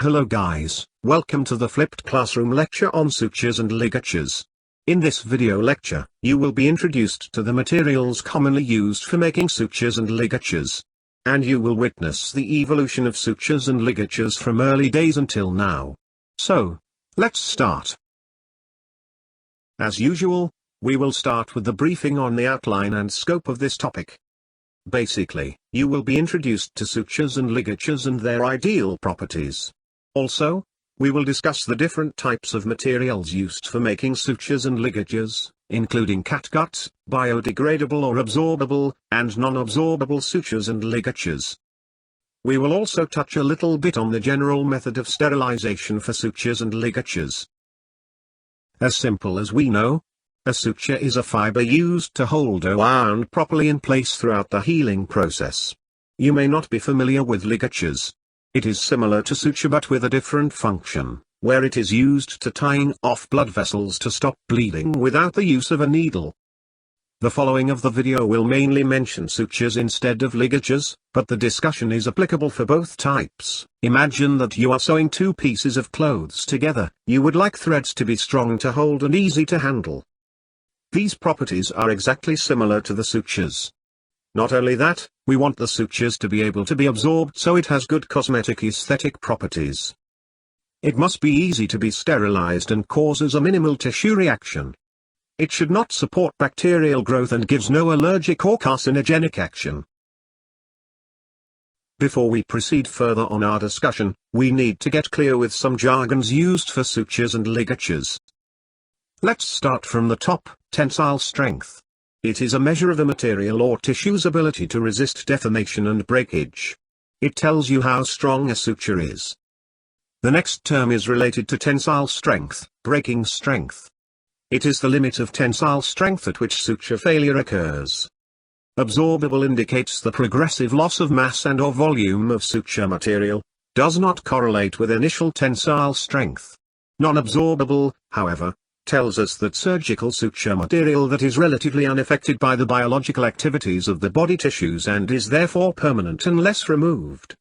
Hello guys, welcome to the flipped classroom lecture on sutures and ligatures. In this video lecture, you will be introduced to the materials commonly used for making sutures and ligatures. And you will witness the evolution of sutures and ligatures from early days until now. So, let's start. As usual, we will start with the briefing on the outline and scope of this topic. Basically, you will be introduced to sutures and ligatures and their ideal properties. Also, we will discuss the different types of materials used for making sutures and ligatures, including catgut, biodegradable or absorbable, and non-absorbable sutures and ligatures. We will also touch a little bit on the general method of sterilization for sutures and ligatures. As simple as we know, a suture is a fiber used to hold a wound properly in place throughout the healing process. You may not be familiar with ligatures. It is similar to suture but with a different function, where it is used to tying off blood vessels to stop bleeding without the use of a needle. The following of the video will mainly mention sutures instead of ligatures, but the discussion is applicable for both types. Imagine that you are sewing two pieces of clothes together. You would like threads to be strong to hold and easy to handle. These properties are exactly similar to the sutures. Not only that, we want the sutures to be able to be absorbed so it has good cosmetic aesthetic properties. It must be easy to be sterilized and causes a minimal tissue reaction. It should not support bacterial growth and gives no allergic or carcinogenic action. Before we proceed further on our discussion, we need to get clear with some jargons used for sutures and ligatures. Let's start from the top. Tensile strength. It is a measure of a material or tissue's ability to resist deformation and breakage. It tells you how strong a suture is. The next term is related to tensile strength, breaking strength. It is the limit of tensile strength at which suture failure occurs. Absorbable indicates the progressive loss of mass and/or volume of suture material, does not correlate with initial tensile strength. Non-absorbable, however, tells us that surgical suture material that is relatively unaffected by the biological activities of the body tissues and is therefore permanent unless removed.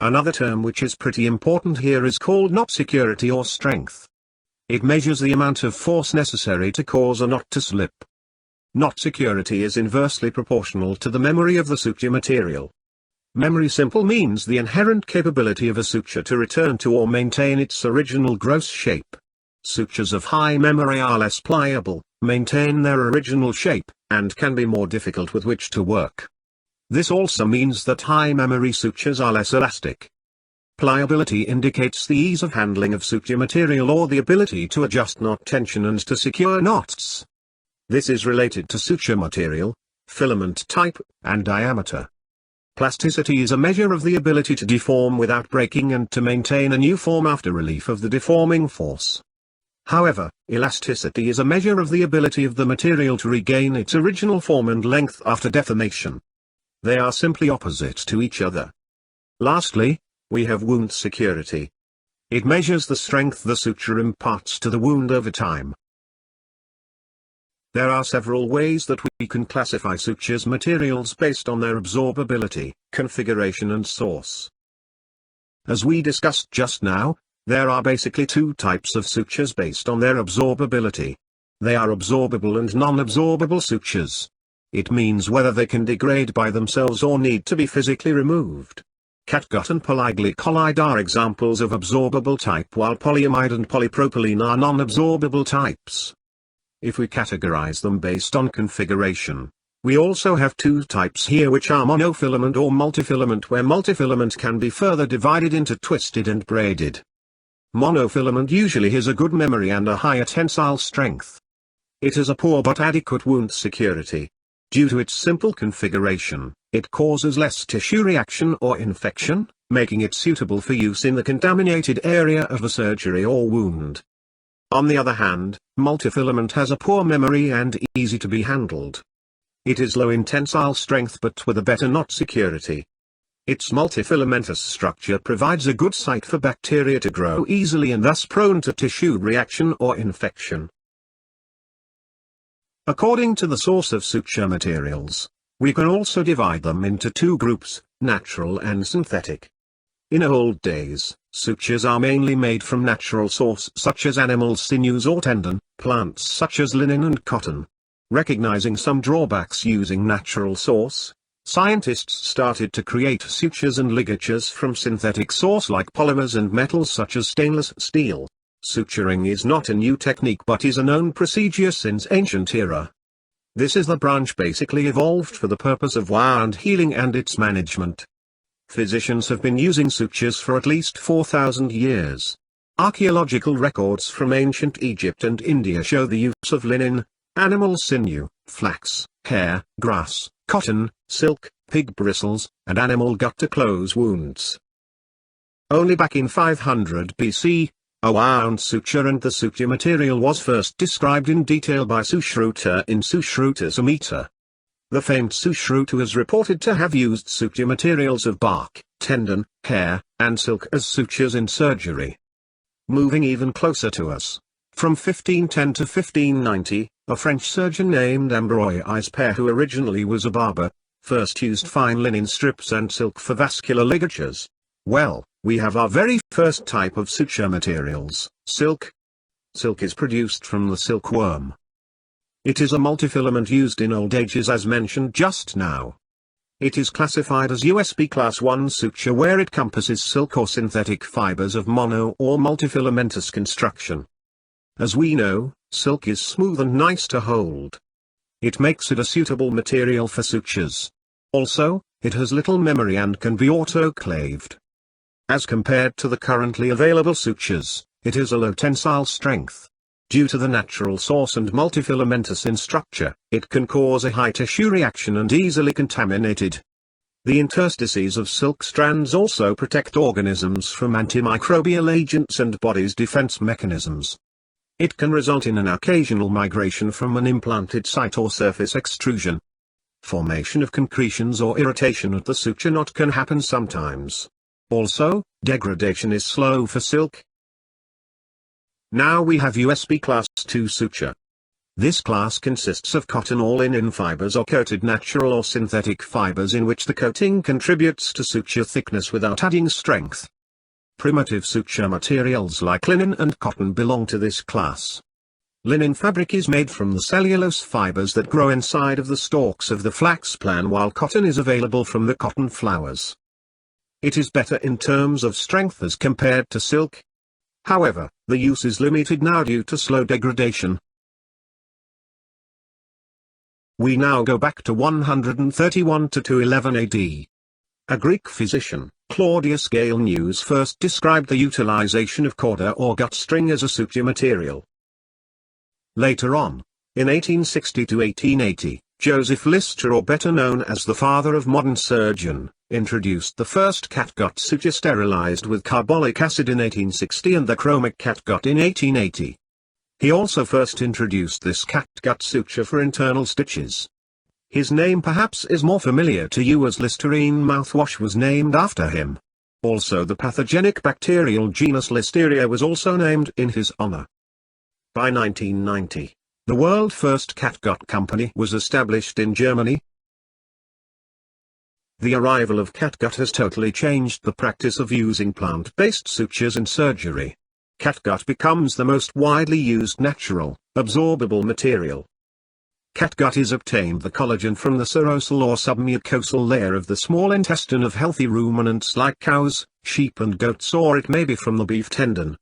Another term which is pretty important here is called knot security or strength. It measures the amount of force necessary to cause a knot to slip. Knot security is inversely proportional to the memory of the suture material. Memory simple means the inherent capability of a suture to return to or maintain its original gross shape. Sutures of high memory are less pliable, maintain their original shape, and can be more difficult with which to work. This also means that high memory sutures are less elastic. Pliability indicates the ease of handling of suture material or the ability to adjust knot tension and to secure knots. This is related to suture material, filament type, and diameter. Plasticity is a measure of the ability to deform without breaking and to maintain a new form after relief of the deforming force. However, elasticity is a measure of the ability of the material to regain its original form and length after deformation. They are simply opposite to each other. Lastly, we have wound security. It measures the strength the suture imparts to the wound over time. There are several ways that we can classify sutures materials based on their absorbability, configuration and source. As we discussed just now, there are basically two types of sutures based on their absorbability. They are absorbable and non-absorbable sutures. It means whether they can degrade by themselves or need to be physically removed. Catgut and polyglycolide are examples of absorbable type while polyamide and polypropylene are non-absorbable types. If we categorize them based on configuration, we also have two types here which are monofilament or multifilament, where multifilament can be further divided into twisted and braided. Monofilament usually has a good memory and a higher tensile strength. It has a poor but adequate wound security. Due to its simple configuration, it causes less tissue reaction or infection, making it suitable for use in the contaminated area of a surgery or wound. On the other hand, multifilament has a poor memory and easy to be handled. It is low in tensile strength but with a better knot security. Its multifilamentous structure provides a good site for bacteria to grow easily and thus prone to tissue reaction or infection. According to the source of suture materials, we can also divide them into two groups, natural and synthetic. In old days, Sutures are mainly made from natural sources such as animal sinews or tendon, plants such as linen and cotton. Recognizing some drawbacks using natural source, scientists started to create sutures and ligatures from synthetic source like polymers and metals such as stainless steel. Suturing is not a new technique but is a known procedure since ancient era. This is the branch basically evolved for the purpose of wound healing and its management. Physicians have been using sutures for at least 4,000 years. Archaeological records from ancient Egypt and India show the use of linen, animal sinew, flax, hair, grass, cotton, silk, pig bristles, and animal gut to close wounds. Only back in 500 BC, a wound suture and the suture material was first described in detail by Sushruta in Sushruta Samhita. The famed Sushruta is reported to have used suture materials of bark, tendon, hair, and silk as sutures in surgery. Moving even closer to us, from 1510 to 1590, a French surgeon named Ambroise Père, who originally was a barber, first used fine linen strips and silk for vascular ligatures. Well, we have our very first type of suture materials, silk. Silk is produced from the silkworm. It is a multifilament used in old ages as mentioned just now. It is classified as USB Class 1 suture where it compasses silk or synthetic fibers of mono or multifilamentous construction. As we know, silk is smooth and nice to hold. It makes it a suitable material for sutures. Also, it has little memory and can be autoclaved. As compared to the currently available sutures, it is a low tensile strength. Due to the natural source and multifilamentous in structure, it can cause a high tissue reaction and easily contaminated. The interstices of silk strands also protect organisms from antimicrobial agents and body's defense mechanisms. It can result in an occasional migration from an implanted site or surface extrusion. Formation of concretions or irritation at the suture knot can happen sometimes. Also, degradation is slow for silk. Now we have USB Class 2 suture. This class consists of cotton or linen fibers or coated natural or synthetic fibers in which the coating contributes to suture thickness without adding strength. Primitive suture materials like linen and cotton belong to this class. Linen fabric is made from the cellulose fibers that grow inside of the stalks of the flax plant, while cotton is available from the cotton flowers. It is better in terms of strength as compared to silk. However, the use is limited now due to slow degradation. We now go back to 131 to 211 AD. A Greek physician, Claudius Galeneus, first described the utilization of corda or gut string as a suture material. Later on, in 1860 to 1880, Joseph Lister, or better known as the father of modern surgeon, introduced the first catgut suture sterilized with carbolic acid in 1860 and the chromic catgut in 1880. He also first introduced this catgut suture for internal stitches. His name perhaps is more familiar to you as Listerine mouthwash was named after him. Also the pathogenic bacterial genus Listeria was also named in his honor. By 1990, the world first catgut company was established in Germany. The arrival of catgut has totally changed the practice of using plant-based sutures in surgery. Catgut becomes the most widely used natural, absorbable material. Catgut is obtained the collagen from the serosal or submucosal layer of the small intestine of healthy ruminants like cows, sheep and goats, or it may be from the beef tendon.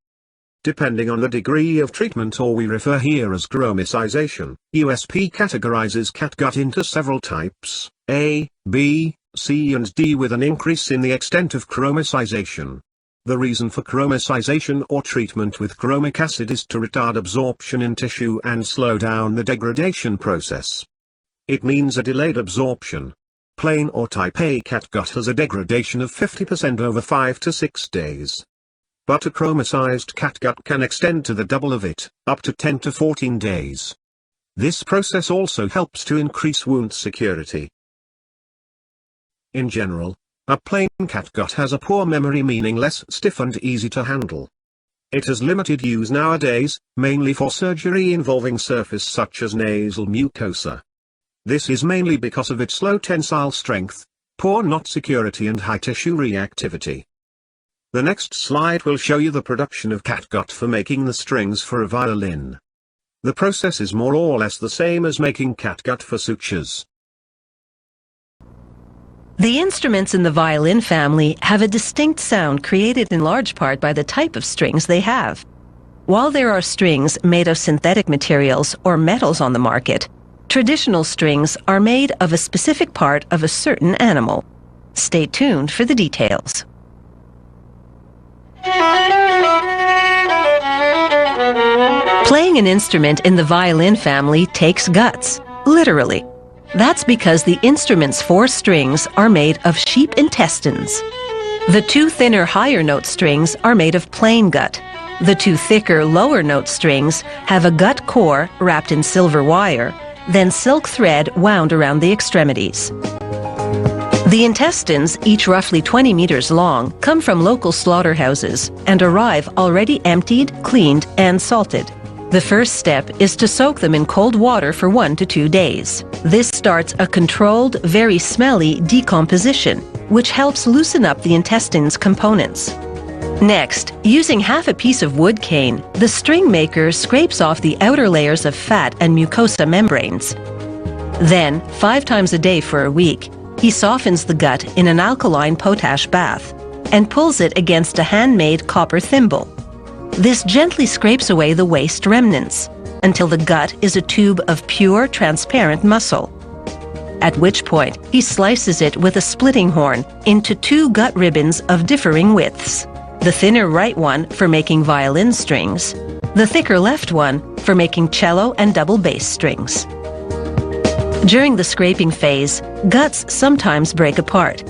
Depending on the degree of treatment, or we refer here as chromicization, USP categorizes catgut into several types, A, B, C and D, with an increase in the extent of chromicization. The reason for chromicization or treatment with chromic acid is to retard absorption in tissue and slow down the degradation process. It means a delayed absorption. Plain or type A catgut has a degradation of 50% over 5 to 6 days. But a chromicized catgut can extend to the double of it, up to 10 to 14 days. This process also helps to increase wound security. In general, a plain catgut has a poor memory, meaning less stiff and easy to handle. It has limited use nowadays, mainly for surgery involving surface such as nasal mucosa. This is mainly because of its low tensile strength, poor knot security and high tissue reactivity. The next slide will show you the production of catgut for making the strings for a violin. The process is more or less the same as making catgut for sutures. The instruments in the violin family have a distinct sound created in large part by the type of strings they have. While there are strings made of synthetic materials or metals on the market, traditional strings are made of a specific part of a certain animal. Stay tuned for the details. Playing an instrument in the violin family takes guts, literally. That's because the instrument's 4 strings are made of sheep intestines. The 2 thinner higher note strings are made of plain gut. The 2 thicker lower note strings have a gut core wrapped in silver wire, then silk thread wound around the extremities. The intestines, each roughly 20 meters long, come from local slaughterhouses and arrive already emptied, cleaned, and salted. The first step is to soak them in cold water for 1 to 2 days. This starts a controlled, very smelly decomposition, which helps loosen up the intestine's components. Next, using half a piece of wood cane, the string maker scrapes off the outer layers of fat and mucosa membranes. Then, 5 times a day for a week, he softens the gut in an alkaline potash bath and pulls it against a handmade copper thimble. This gently scrapes away the waste remnants until the gut is a tube of pure, transparent muscle. At which point, he slices it with a splitting horn into 2 gut ribbons of differing widths. The thinner right one for making violin strings, the thicker left one for making cello and double bass strings. During the scraping phase, guts sometimes break apart.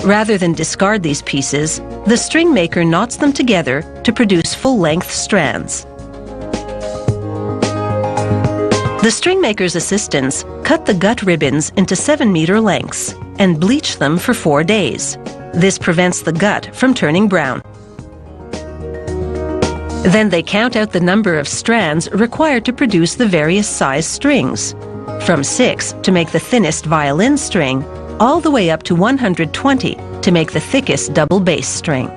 Rather than discard these pieces, the string maker knots them together to produce full-length strands. The string maker's assistants cut the gut ribbons into 7-meter lengths and bleach them for 4 days. This prevents the gut from turning brown. Then they count out the number of strands required to produce the various size strings, from 6 to make the thinnest violin string, all the way up to 120 to make the thickest double bass string.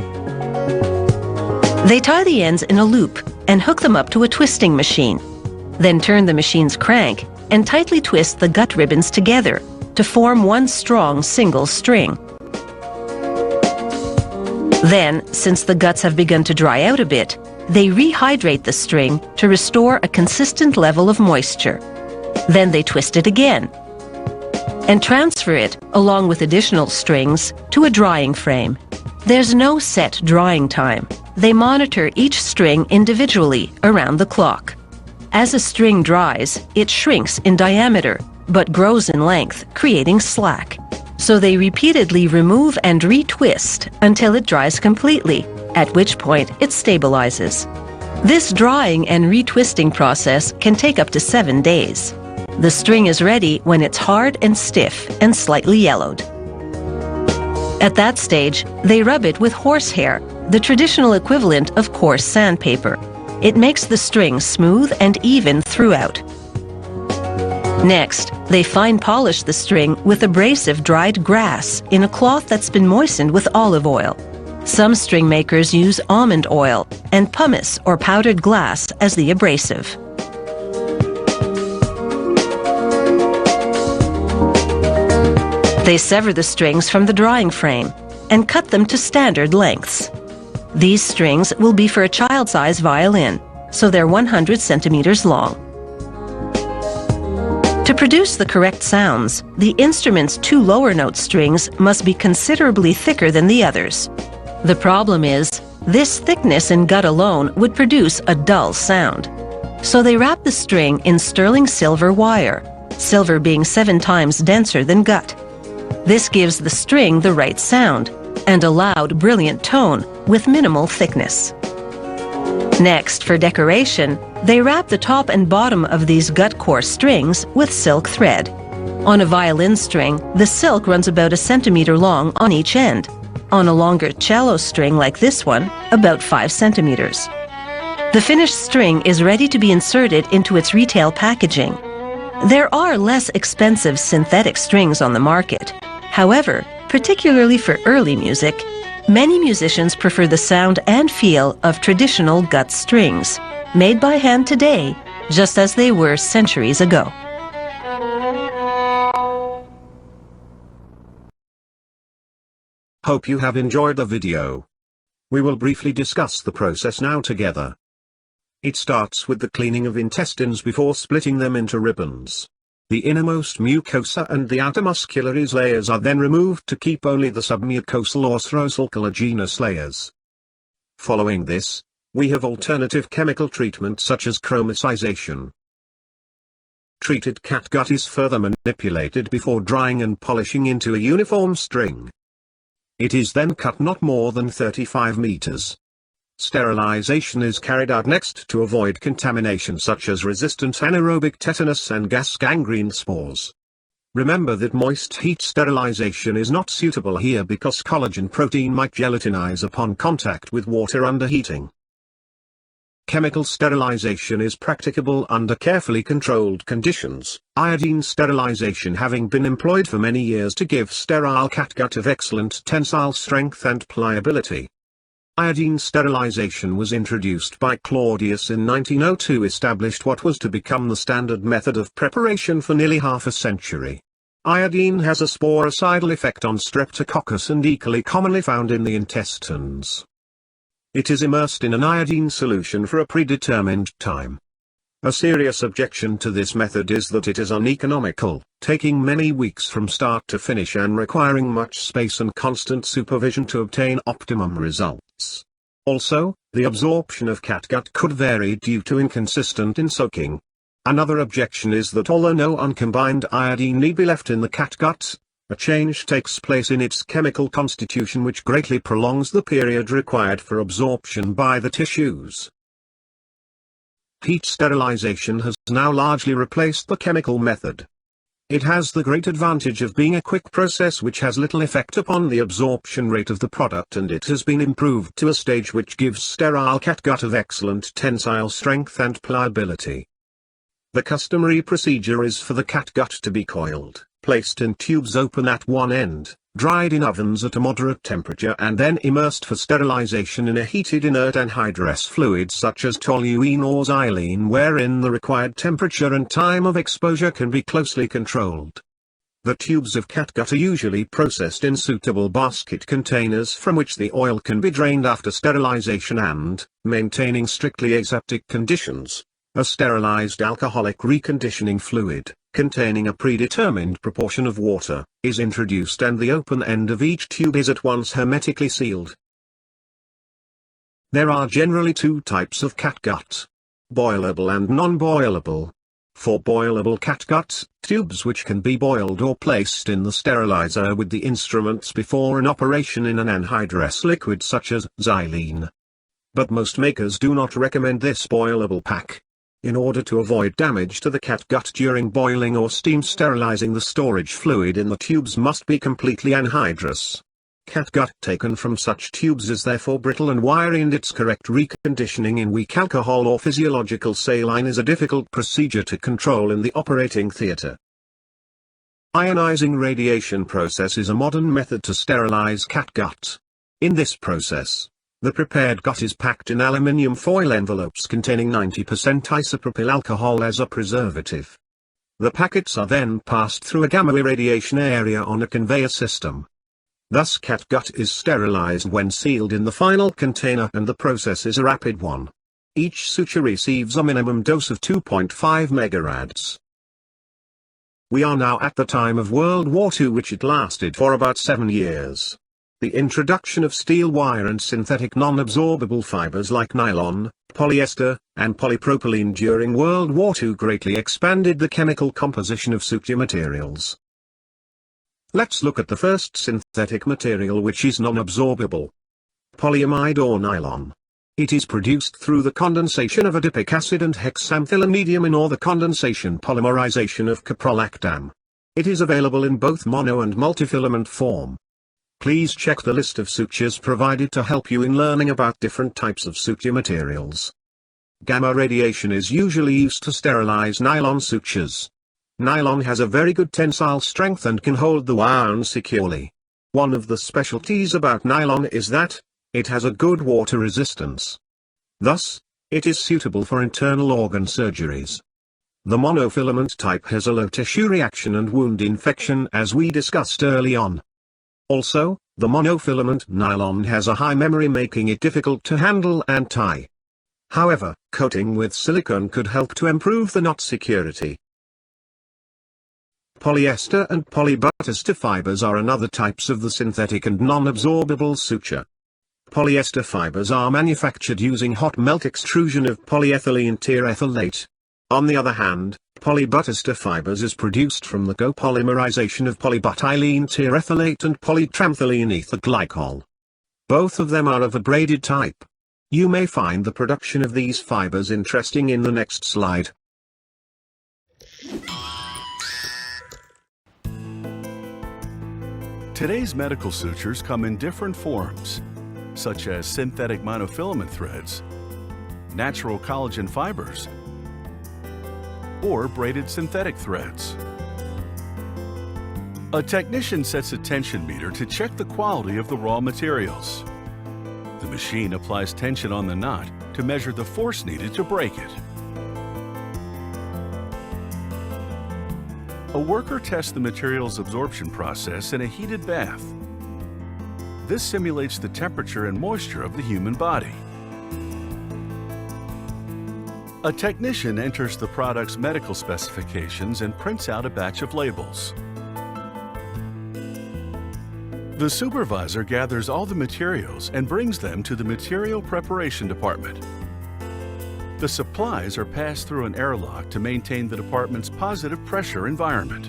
They tie the ends in a loop and hook them up to a twisting machine. Then turn the machine's crank and tightly twist the gut ribbons together to form one strong single string. Then, since the guts have begun to dry out a bit, they rehydrate the string to restore a consistent level of moisture. Then they twist it again and transfer it, along with additional strings, to a drying frame. There's no set drying time. They monitor each string individually around the clock. As a string dries, it shrinks in diameter, but grows in length, creating slack. So they repeatedly remove and retwist until it dries completely, at which point it stabilizes. This drying and retwisting process can take up to 7 days. The string is ready when it's hard and stiff and slightly yellowed. At that stage, they rub it with horsehair, the traditional equivalent of coarse sandpaper. It makes the string smooth and even throughout. Next, they fine polish the string with abrasive dried grass in a cloth that's been moistened with olive oil. Some string makers use almond oil and pumice or powdered glass as the abrasive. They sever the strings from the drying frame and cut them to standard lengths. These strings will be for a child-size violin, so they're 100 centimeters long. To produce the correct sounds, the instrument's 2 lower note strings must be considerably thicker than the others. The problem is, this thickness in gut alone would produce a dull sound. So they wrap the string in sterling silver wire, silver being 7 times denser than gut. This gives the string the right sound and a loud, brilliant tone with minimal thickness. Next, for decoration, they wrap the top and bottom of these gut core strings with silk thread. On a violin string, the silk runs about 1 centimeter long on each end. On a longer cello string like this one, about 5 centimeters. The finished string is ready to be inserted into its retail packaging. There are less expensive synthetic strings on the market. However, particularly for early music, Many musicians prefer the sound and feel of traditional gut strings, made by hand today, just as they were centuries ago. Hope you have enjoyed the video. We will briefly discuss the process now together. It starts with the cleaning of intestines before splitting them into ribbons. The innermost mucosa and the outer muscularis layers are then removed to keep only the submucosal or serosal collagenous layers. Following this, we have alternative chemical treatment such as chromicization. Treated catgut is further manipulated before drying and polishing into a uniform string. It is then cut not more than 35 meters. Sterilization is carried out next to avoid contamination such as resistant anaerobic tetanus and gas gangrene spores. Remember that moist heat sterilization is not suitable here because collagen protein might gelatinize upon contact with water under heating. Chemical sterilization is practicable under carefully controlled conditions, iodine sterilization having been employed for many years to give sterile catgut of excellent tensile strength and pliability. Iodine sterilization was introduced by Claudius in 1902, established what was to become the standard method of preparation for nearly half a century. Iodine has a sporicidal effect on Streptococcus and E. coli commonly found in the intestines. It is immersed in an iodine solution for a predetermined time. A serious objection to this method is that it is uneconomical, taking many weeks from start to finish and requiring much space and constant supervision to obtain optimum results. Also, the absorption of catgut could vary due to inconsistent in-soaking. Another objection is that although no uncombined iodine need be left in the catgut, a change takes place in its chemical constitution which greatly prolongs the period required for absorption by the tissues. Heat sterilization has now largely replaced the chemical method. It has the great advantage of being a quick process which has little effect upon the absorption rate of the product, and it has been improved to a stage which gives sterile catgut of excellent tensile strength and pliability. The customary procedure is for the catgut to be coiled, placed in tubes open at one end, dried in ovens at a moderate temperature and then immersed for sterilization in a heated inert anhydrous fluid such as toluene or xylene, wherein the required temperature and time of exposure can be closely controlled. The tubes of catgut are usually processed in suitable basket containers from which the oil can be drained after sterilization and, maintaining strictly aseptic conditions, a sterilized alcoholic reconditioning fluid, containing a predetermined proportion of water, is introduced and the open end of each tube is at once hermetically sealed. There are generally two types of catgut: boilable and non-boilable. For boilable catgut, tubes which can be boiled or placed in the sterilizer with the instruments before an operation in an anhydrous liquid such as xylene. But most makers do not recommend this boilable pack. In order to avoid damage to the catgut during boiling or steam sterilizing, the storage fluid in the tubes must be completely anhydrous. Catgut taken from such tubes is therefore brittle and wiry, and its correct reconditioning in weak alcohol or physiological saline is a difficult procedure to control in the operating theater. Ionizing radiation process is a modern method to sterilize catgut. In this process, the prepared gut is packed in aluminium foil envelopes containing 90% isopropyl alcohol as a preservative. The packets are then passed through a gamma irradiation area on a conveyor system. Thus catgut is sterilized when sealed in the final container, and the process is a rapid one. Each suture receives a minimum dose of 2.5 megarads. We are now at the time of World War II, which it lasted for about 7 years. The introduction of steel wire and synthetic non-absorbable fibers like nylon, polyester, and polypropylene during World War II greatly expanded the chemical composition of suture materials. Let's look at the first synthetic material, which is non-absorbable: polyamide or nylon. It is produced through the condensation of adipic acid and hexamethylene or the condensation polymerization of caprolactam. It is available in both mono and multifilament form. Please check the list of sutures provided to help you in learning about different types of suture materials. Gamma radiation is usually used to sterilize nylon sutures. Nylon has a very good tensile strength and can hold the wound securely. One of the specialties about nylon is that it has a good water resistance. Thus, it is suitable for internal organ surgeries. The monofilament type has a low tissue reaction and wound infection, as we discussed early on. Also, the monofilament nylon has a high memory, making it difficult to handle and tie. However, coating with silicone could help to improve the knot security. Polyester and polybutyster fibers are another types of the synthetic and non-absorbable suture. Polyester fibers are manufactured using hot melt extrusion of polyethylene terephthalate. On the other hand, polybutyster fibers is produced from the copolymerization of polybutylene terephthalate and polytramethylene ether glycol. Both of them are of a braided type. You may find the production of these fibers interesting in the next slide. Today's medical sutures come in different forms, such as synthetic monofilament threads, natural collagen fibers, or braided synthetic threads. A technician sets a tension meter to check the quality of the raw materials. The machine applies tension on the knot to measure the force needed to break it. A worker tests the material's absorption process in a heated bath. This simulates the temperature and moisture of the human body. A technician enters the product's medical specifications and prints out a batch of labels. The supervisor gathers all the materials and brings them to the material preparation department. The supplies are passed through an airlock to maintain the department's positive pressure environment.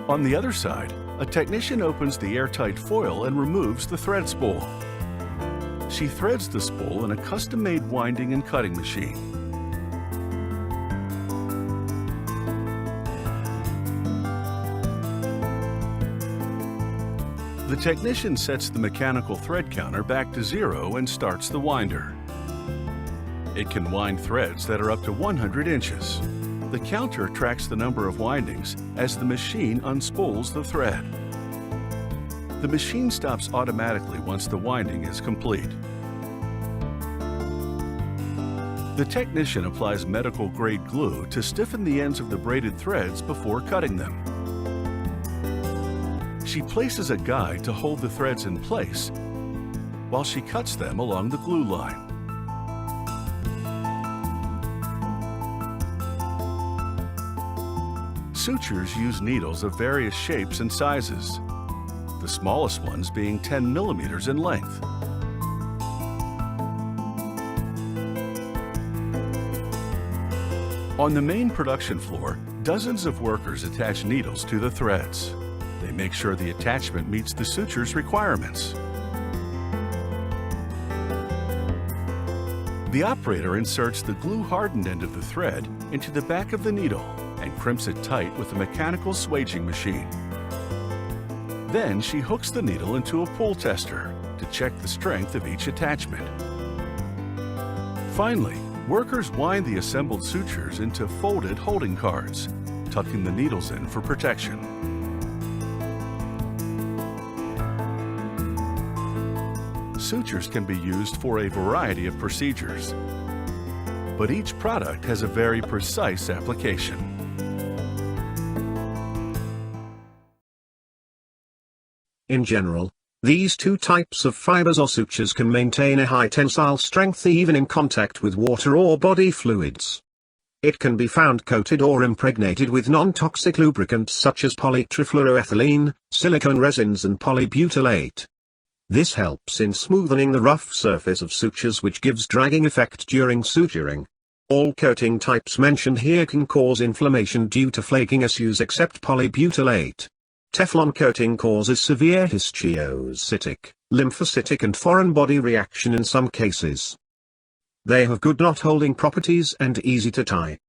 On the other side, a technician opens the airtight foil and removes the thread spool. She threads the spool in a custom-made winding and cutting machine. The technician sets the mechanical thread counter back to 0 and starts the winder. It can wind threads that are up to 100 inches. The counter tracks the number of windings as the machine unspools the thread. The machine stops automatically once the winding is complete. The technician applies medical-grade glue to stiffen the ends of the braided threads before cutting them. She places a guide to hold the threads in place while she cuts them along the glue line. Sutures use needles of various shapes and sizes, the smallest ones being 10 millimeters in length. On the main production floor, dozens of workers attach needles to the threads. They make sure the attachment meets the suture's requirements. The operator inserts the glue-hardened end of the thread into the back of the needle and crimps it tight with a mechanical swaging machine. Then she hooks the needle into a pull tester to check the strength of each attachment. Finally, workers wind the assembled sutures into folded holding cards, tucking the needles in for protection. Sutures can be used for a variety of procedures, but each product has a very precise application. In general, these two types of fibers or sutures can maintain a high tensile strength even in contact with water or body fluids. It can be found coated or impregnated with non-toxic lubricants such as polytrifluoroethylene, silicone resins and polybutylate. This helps in smoothing the rough surface of sutures, which gives dragging effect during suturing. All coating types mentioned here can cause inflammation due to flaking issues except polybutylate. Teflon coating causes severe histiocytic, lymphocytic and foreign body reaction in some cases. They have good knot-holding properties and easy to tie.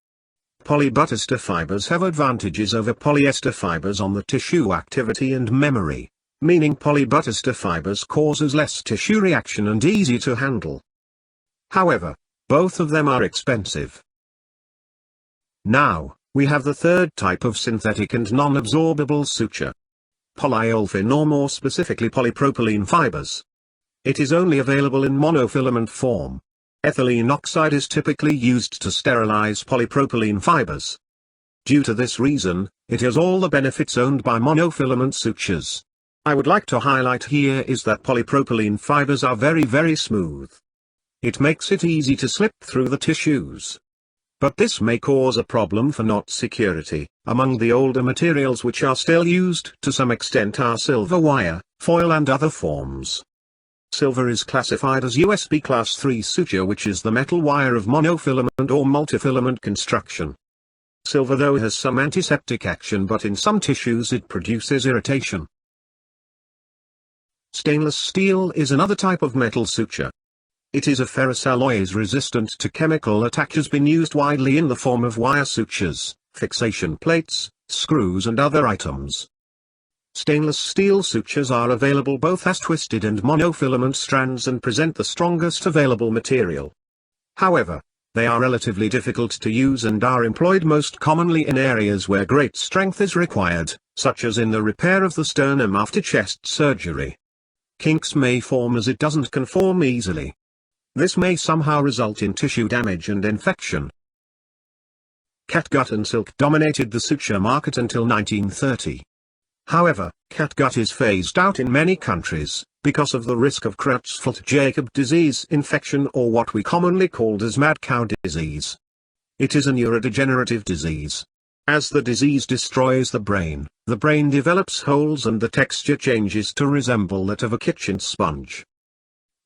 Polybutyster fibers have advantages over polyester fibers on the tissue activity and memory, meaning polybutyster fibers causes less tissue reaction and easy to handle. However, both of them are expensive. Now, We have the third type of synthetic and non-absorbable suture. Polyolefin, or more specifically polypropylene fibers. It is only available in monofilament form. Ethylene oxide is typically used to sterilize polypropylene fibers. Due to this reason, it has all the benefits owned by monofilament sutures. I would like to highlight here is that polypropylene fibers are very smooth. It makes it easy to slip through the tissues. But this may cause a problem for knot security. Among the older materials which are still used to some extent are silver wire, foil and other forms. Silver is classified as USB Class III suture, which is the metal wire of monofilament or multifilament construction. Silver though has some antiseptic action, but in some tissues it produces irritation. Stainless steel is another type of metal suture. It is a ferrous alloy, is resistant to chemical attack, has been used widely in the form of wire sutures, fixation plates, screws and other items. Stainless steel sutures are available both as twisted and monofilament strands and present the strongest available material. However, they are relatively difficult to use and are employed most commonly in areas where great strength is required, such as in the repair of the sternum after chest surgery. Kinks may form as it doesn't conform easily. This may somehow result in tissue damage and infection. Catgut and silk dominated the suture market until 1930. However, catgut is phased out in many countries, because of the risk of Creutzfeldt-Jakob disease infection, or what we commonly called as mad cow disease. It is a neurodegenerative disease. As the disease destroys the brain develops holes and the texture changes to resemble that of a kitchen sponge.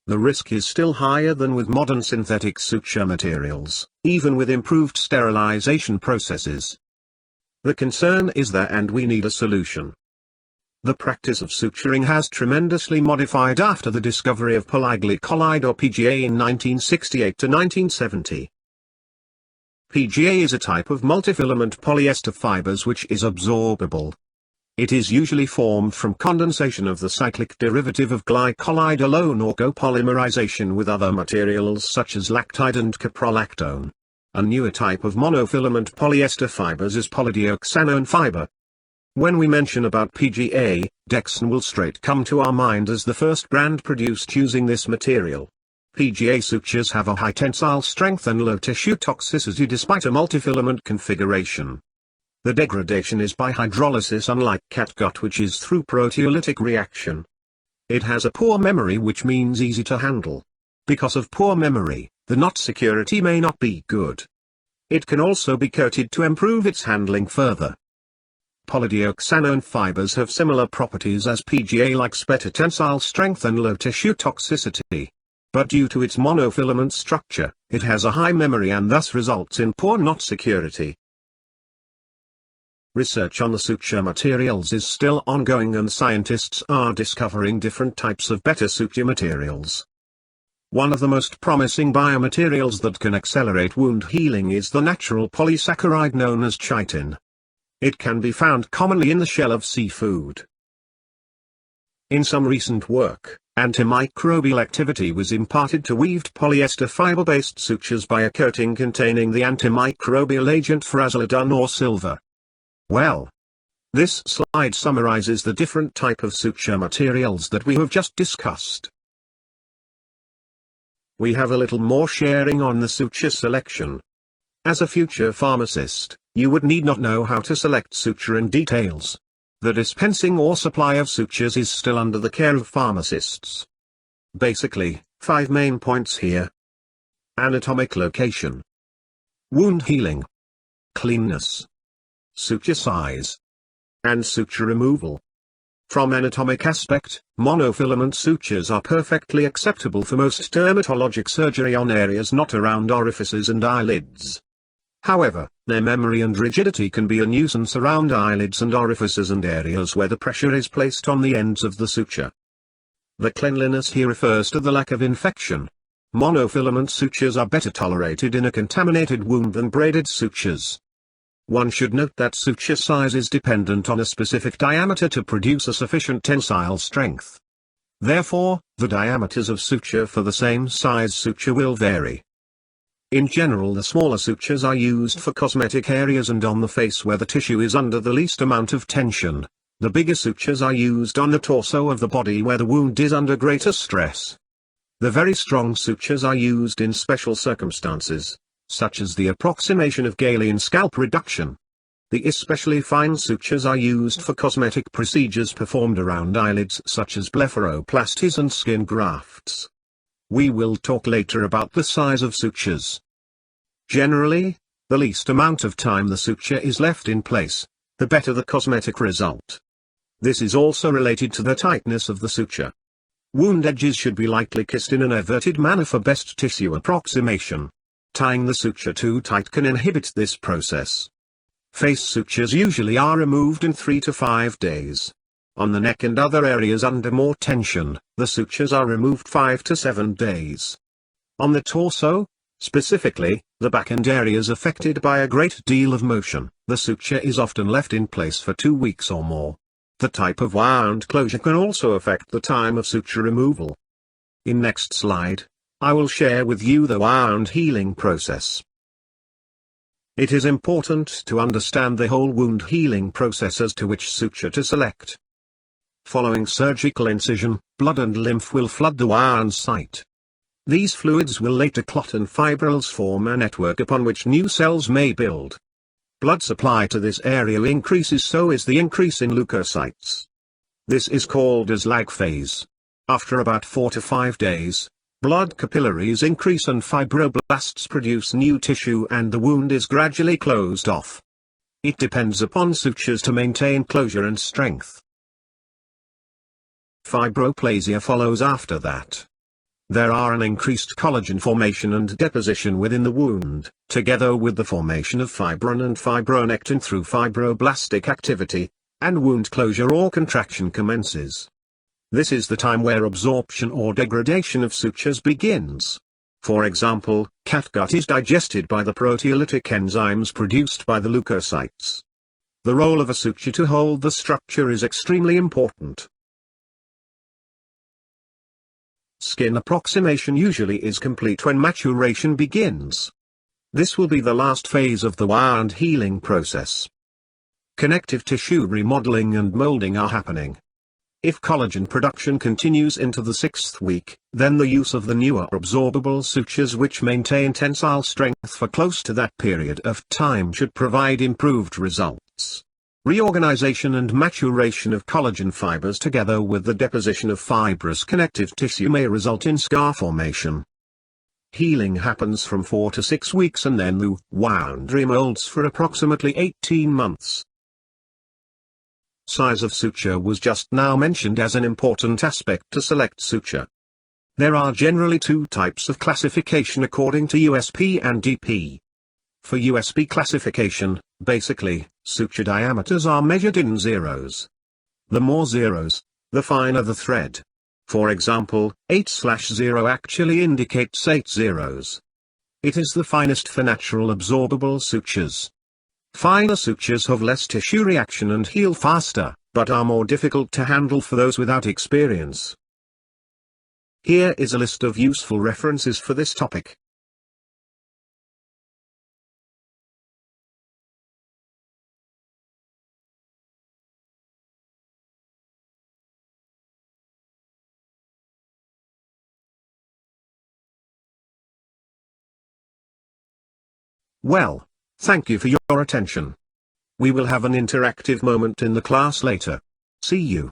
The risk is still higher than with modern synthetic suture materials, even with improved sterilization processes. The concern is there and we need a solution. The practice of suturing has tremendously modified after the discovery of polyglycolide or PGA in 1968 to 1970. PGA is a type of multifilament polyester fibers which is absorbable. It is usually formed from condensation of the cyclic derivative of glycolide alone or copolymerization with other materials such as lactide and caprolactone. A newer type of monofilament polyester fibers is polydioxanone fiber. When we mention about PGA, Dexon will straight come to our mind as the first brand produced using this material. PGA sutures have a high tensile strength and low tissue toxicity despite a multifilament configuration. The degradation is by hydrolysis, unlike catgut, which is through proteolytic reaction. It has a poor memory, which means easy to handle. Because of poor memory, the knot security may not be good. It can also be coated to improve its handling further. Polydioxanone fibers have similar properties as PGA, like better tensile strength and low tissue toxicity. But due to its monofilament structure, it has a high memory and thus results in poor knot security. Research on the suture materials is still ongoing and scientists are discovering different types of better suture materials. One of the most promising biomaterials that can accelerate wound healing is the natural polysaccharide known as chitin. It can be found commonly in the shell of seafood. In some recent work, antimicrobial activity was imparted to weaved polyester fiber-based sutures by a coating containing the antimicrobial agent fraziladon or silver. Well, this slide summarizes the different type of suture materials that we have just discussed. We have a little more sharing on the suture selection. As a future pharmacist, you would need not know how to select suture in details. The dispensing or supply of sutures is still under the care of pharmacists. Basically, 5 main points here. Anatomic location, wound healing, cleanness, suture size, and suture removal. From anatomic aspect, monofilament sutures are perfectly acceptable for most dermatologic surgery on areas not around orifices and eyelids. However, their memory and rigidity can be a nuisance around eyelids and orifices and areas where the pressure is placed on the ends of the suture. The cleanliness here refers to the lack of infection. Monofilament sutures are better tolerated in a contaminated wound than braided sutures. One should note that suture size is dependent on a specific diameter to produce a sufficient tensile strength. Therefore, the diameters of suture for the same size suture will vary. In general, the smaller sutures are used for cosmetic areas and on the face where the tissue is under the least amount of tension. The bigger sutures are used on the torso of the body where the wound is under greater stress. The very strong sutures are used in special circumstances, such as the approximation of Galen scalp reduction. The especially fine sutures are used for cosmetic procedures performed around eyelids such as blepharoplasties and skin grafts. We will talk later about the size of sutures. Generally, the least amount of time the suture is left in place, the better the cosmetic result. This is also related to the tightness of the suture. Wound edges should be lightly kissed in an everted manner for best tissue approximation. Tying the suture too tight can inhibit this process. Face sutures usually are removed in 3 to 5 days. On the neck and other areas under more tension, the sutures are removed 5 to 7 days. On the torso, specifically, the back and areas affected by a great deal of motion, the suture is often left in place for 2 weeks or more. The type of wound closure can also affect the time of suture removal. In next slide, I will share with you the wound healing process. It is important to understand the whole wound healing process as to which suture to select. Following surgical incision, blood and lymph will flood the wound site. These fluids will later clot and fibrils form a network upon which new cells may build. Blood supply to this area increases, so is the increase in leukocytes. This is called as lag phase. After about 4 to 5 days, blood capillaries increase and fibroblasts produce new tissue and the wound is gradually closed off. It depends upon sutures to maintain closure and strength. Fibroplasia follows after that. There are an increased collagen formation and deposition within the wound, together with the formation of fibrin and fibronectin through fibroblastic activity, and wound closure or contraction commences. This is the time where absorption or degradation of sutures begins. For example, catgut is digested by the proteolytic enzymes produced by the leukocytes. The role of a suture to hold the structure is extremely important. Skin approximation usually is complete when maturation begins. This will be the last phase of the wound healing process. Connective tissue remodeling and molding are happening. If collagen production continues into the 6th week, then the use of the newer absorbable sutures which maintain tensile strength for close to that period of time should provide improved results. Reorganization and maturation of collagen fibers together with the deposition of fibrous connective tissue may result in scar formation. Healing happens from 4 to 6 weeks and then the wound remolds for approximately 18 months. Size of suture was just now mentioned as an important aspect to select suture. There are generally 2 types of classification according to USP and DP. For USP classification, basically, suture diameters are measured in zeros. The more zeros, the finer the thread. For example, 8/0 actually indicates 8 zeros. It is the finest for natural absorbable sutures. Finer sutures have less tissue reaction and heal faster, but are more difficult to handle for those without experience. Here is a list of useful references for this topic. Well, thank you for your attention. We will have an interactive moment in the class later. See you.